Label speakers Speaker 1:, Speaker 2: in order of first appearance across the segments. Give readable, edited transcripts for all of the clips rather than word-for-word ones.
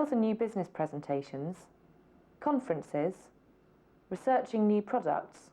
Speaker 1: sales and new business presentations, conferences, researching new products.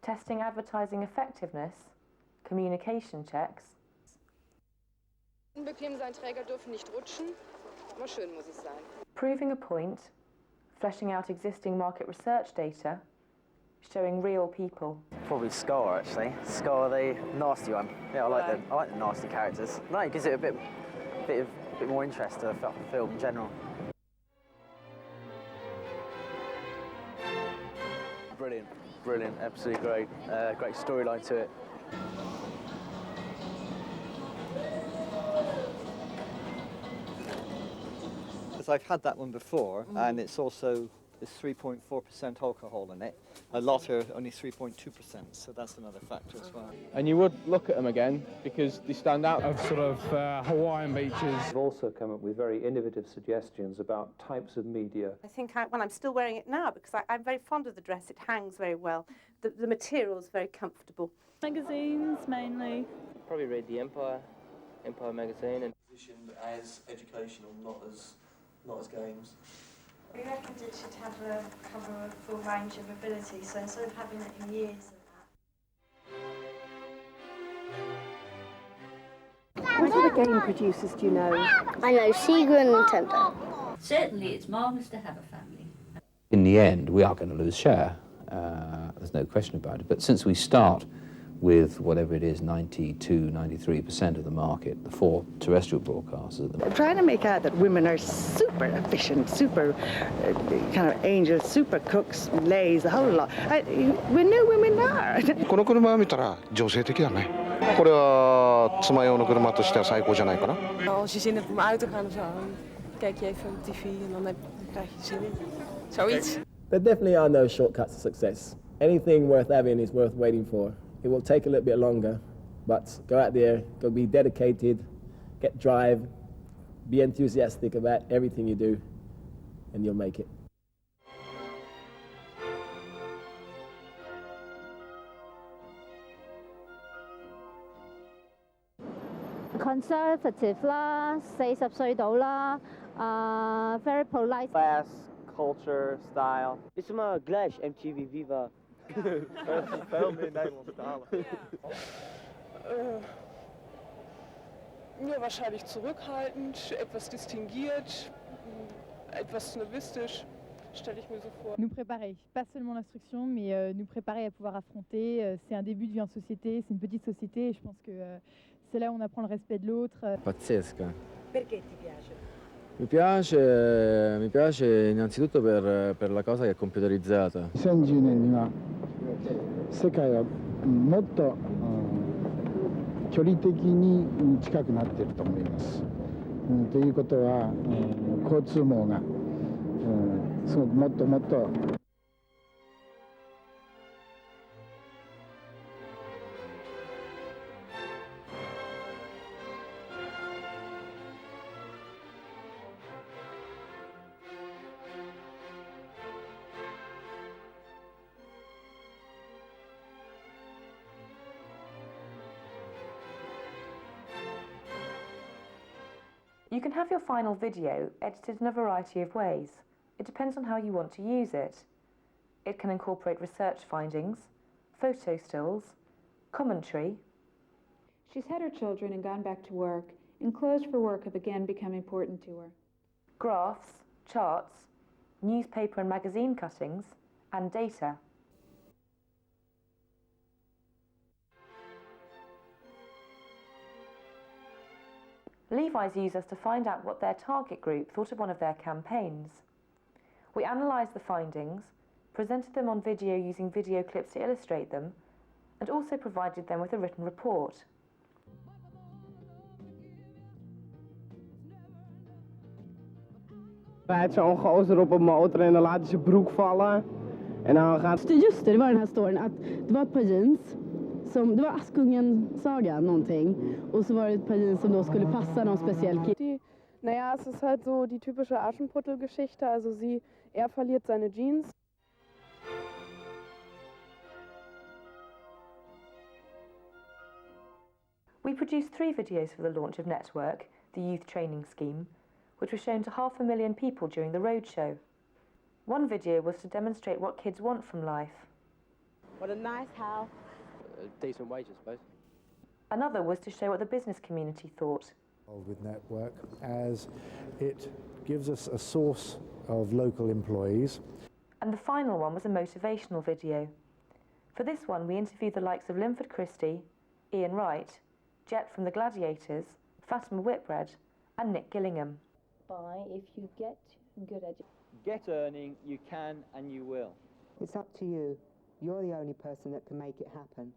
Speaker 1: Testing advertising effectiveness, communication checks.
Speaker 2: Unbequem sein, Träger dürfen nicht rutschen, aber schön muss es sein.
Speaker 1: Proving a point, fleshing out existing market research data, showing real people.
Speaker 3: Probably Scar, actually. Scar, the nasty one. Yeah, I like the nasty characters. No, it gives it a bit more interest to the film in general. Brilliant, absolutely great. Great storyline to it.
Speaker 4: Because I've had that one before, and it's also there's 3.4% alcohol in it. A lot are only 3.2%, so that's another factor as well.
Speaker 5: And you would look at them again because they stand out.
Speaker 6: Of sort of Hawaiian beaches.
Speaker 7: We've also come up with very innovative suggestions about types of media.
Speaker 8: I think I'm still wearing it now because I'm very fond of the dress. It hangs very well. The material is very comfortable.
Speaker 9: Magazines mainly.
Speaker 10: Probably read the Empire magazine. And
Speaker 11: positioned as educational, not as games.
Speaker 12: We reckoned it should cover a full range of ability, so instead of having it in years of that.
Speaker 13: What other game producers do you know?
Speaker 14: I know Sega and Nintendo.
Speaker 15: Certainly it's marvellous to have a family.
Speaker 16: In the end, we are going to lose share. There's no question about it. But since we start with whatever it is, 92–93% of the market, the 4 terrestrial broadcasters.
Speaker 17: I'm trying to make out that women are super efficient, super kind of angels, super cooks, ladies, a whole lot. We knew women are.
Speaker 18: この車を見たら女性的だね。これは妻用の車としては最高じゃないかな。
Speaker 19: Als je zin hebt om uit te gaan of zo, kijk je even op tv en dan krijg je zin in. Zoiets.
Speaker 20: There definitely are no shortcuts to success. Anything worth having is worth waiting for. It will take a little bit longer, but go out there, go be dedicated, get drive, be enthusiastic about everything you do, and you'll make it.
Speaker 5: Conservative 啦，40歲到啦，very polite.
Speaker 10: Class, culture, style.
Speaker 2: Is maar Glash, MTV Viva.
Speaker 10: Veel meer Nederlandse talen.
Speaker 19: Ja, wahrscheinlich zurückhaltend, etwas distinguiert, etwas snobistisch, stelle ich mir so vor.
Speaker 9: Nous préparer, pas seulement l'instruction, mais nous préparer à pouvoir affronter. C'est un début de vie en société, c'est une petite société et je pense que c'est là où on apprend le respect de l'autre.
Speaker 4: Pazzesca.
Speaker 8: Perché ti piace?
Speaker 4: Mi piace innanzitutto per la cosa che è computerizzata.
Speaker 6: 2010年には世界はもっと距離的に近くなっていると思います。ということは交通網がすごくもっともっと
Speaker 1: You can have your final video edited in a variety of ways. It depends on how you want to use it. It can incorporate research findings, photo stills, commentary.
Speaker 3: She's had her children and gone back to work, and clothes for work have again become important to her.
Speaker 1: Graphs, charts, newspaper and magazine cuttings, and data. Levi's used us to find out what their target group thought of one of their campaigns. We analysed the findings, presented them on video using video clips to illustrate them, and also provided them with a written report.
Speaker 2: Rijdt zo'n gozer op een motor en dan laat hij zijn broek vallen. En dan gaat...
Speaker 7: Just det, det var den här storyn att det var ett par jeans. Det var Askungen-saga någonting. Och så var det ett par jeans som då skulle passa någon speciell kille.
Speaker 19: Naja, es ist halt so die typische Aschenputtel-Geschichte. Also er verliert seine Jeans.
Speaker 1: We produced 3 videos for the launch of Network, the youth training scheme, which was shown to 500,000 people during the roadshow. One video was to demonstrate what kids want from life.
Speaker 21: What a nice house.
Speaker 10: A decent wage, I suppose.
Speaker 1: Another was to show what the business community thought.
Speaker 22: With Network, as it gives us a source of local employees.
Speaker 1: And the final one was a motivational video. For this one, we interviewed the likes of Linford Christie, Ian Wright, Jet from the Gladiators, Fatima Whitbread, and Nick Gillingham.
Speaker 23: Buy if you get good education.
Speaker 24: Get earning, you can and you will.
Speaker 25: It's up to you. You're the only person that can make it happen.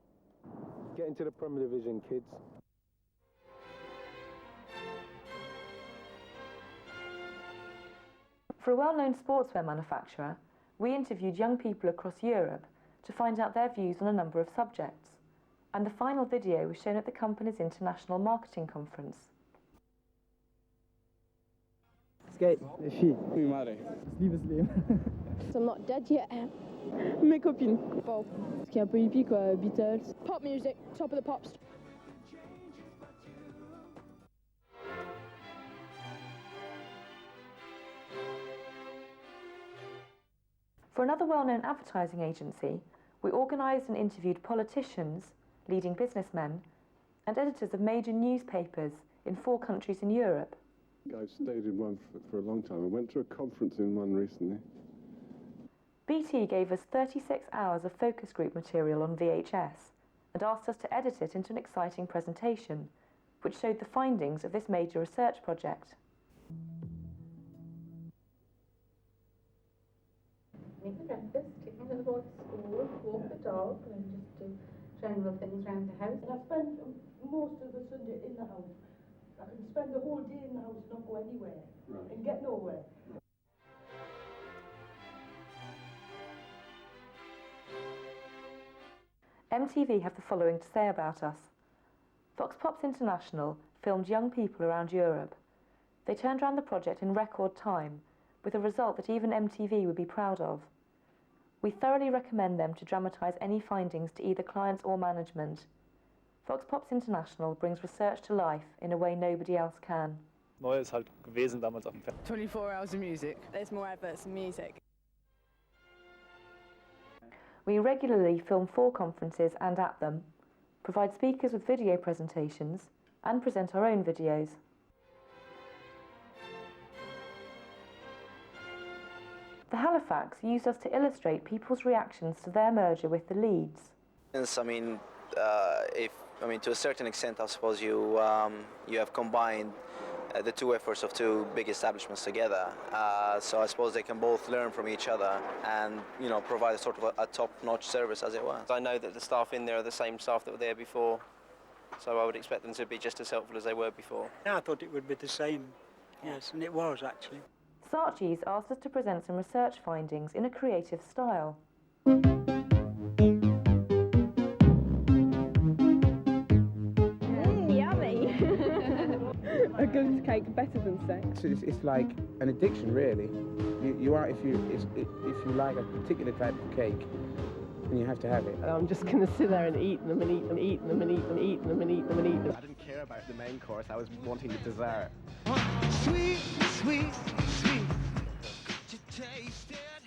Speaker 26: Get into the Premier Division, kids.
Speaker 1: For a well-known sportswear manufacturer, we interviewed young people across Europe to find out their views on a number of subjects. And the final video was shown at the company's international marketing conference.
Speaker 2: Skate. Les filles. Oui, madre. Liebesleben.
Speaker 7: So I'm not dead yet. Mes copines. Bon. Ce qui est un peu hippie quoi, Beatles. Pop music, top of the pops.
Speaker 1: For another well-known advertising agency, we organised and interviewed politicians, leading businessmen, and editors of major newspapers in 4 countries in Europe.
Speaker 27: I've stayed in one for a long time. I went to a conference in one recently.
Speaker 1: BT gave us 36 hours of focus group material on VHS and asked us to edit it into an exciting presentation, which showed the findings of this major research project.
Speaker 28: Make the breakfast, take my little boy to school, walk the dog, and just do general things around the house.
Speaker 29: And I spend most of the Sunday in the house. I can spend the whole day in the house and not go anywhere and get nowhere.
Speaker 1: MTV have the following to say about us. Vox Pops International filmed young people around Europe. They turned around the project in record time, with a result that even MTV would be proud of. We thoroughly recommend them to dramatise any findings to either clients or management. Vox Pops International brings research to life in a way nobody else can.
Speaker 30: Neu ist halt gewesen damals auf dem Feld.
Speaker 31: 24 hours of music. There's more adverts than music.
Speaker 1: We regularly film for conferences and at them, provide speakers with video presentations, and present our own videos. The Halifax used us to illustrate people's reactions to their merger with the Leeds.
Speaker 32: I mean, to a certain extent, I suppose you have combined the 2 efforts of 2 big establishments together. So I suppose they can both learn from each other and, provide a sort of a top-notch service, as it were.
Speaker 10: I know that the staff in there are the same staff that were there before, so I would expect them to be just as helpful as they were before.
Speaker 33: Yeah, I thought it would be the same, yes, and it was actually.
Speaker 1: Saatchi's asked us to present some research findings in a creative style.
Speaker 7: Yummy! A good cake better than sex.
Speaker 2: It's like an addiction, really. You are if you like a particular type of cake, then you have to have it.
Speaker 7: I'm just going to sit there and eat them and eat them, eat them and eat them, eat them and eat them and eat them.
Speaker 34: I didn't care about the main course. I was wanting the dessert.
Speaker 35: Sweet, sweet, sweet. Could you taste it?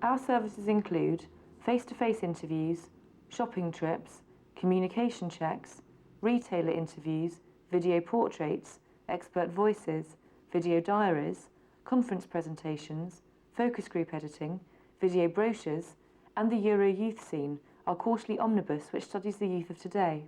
Speaker 1: Our services include face-to-face interviews, shopping trips, communication checks, retailer interviews, video portraits, expert voices, video diaries, conference presentations, focus group editing, video brochures, and the Euro Youth Scene, our quarterly omnibus which studies the youth of today.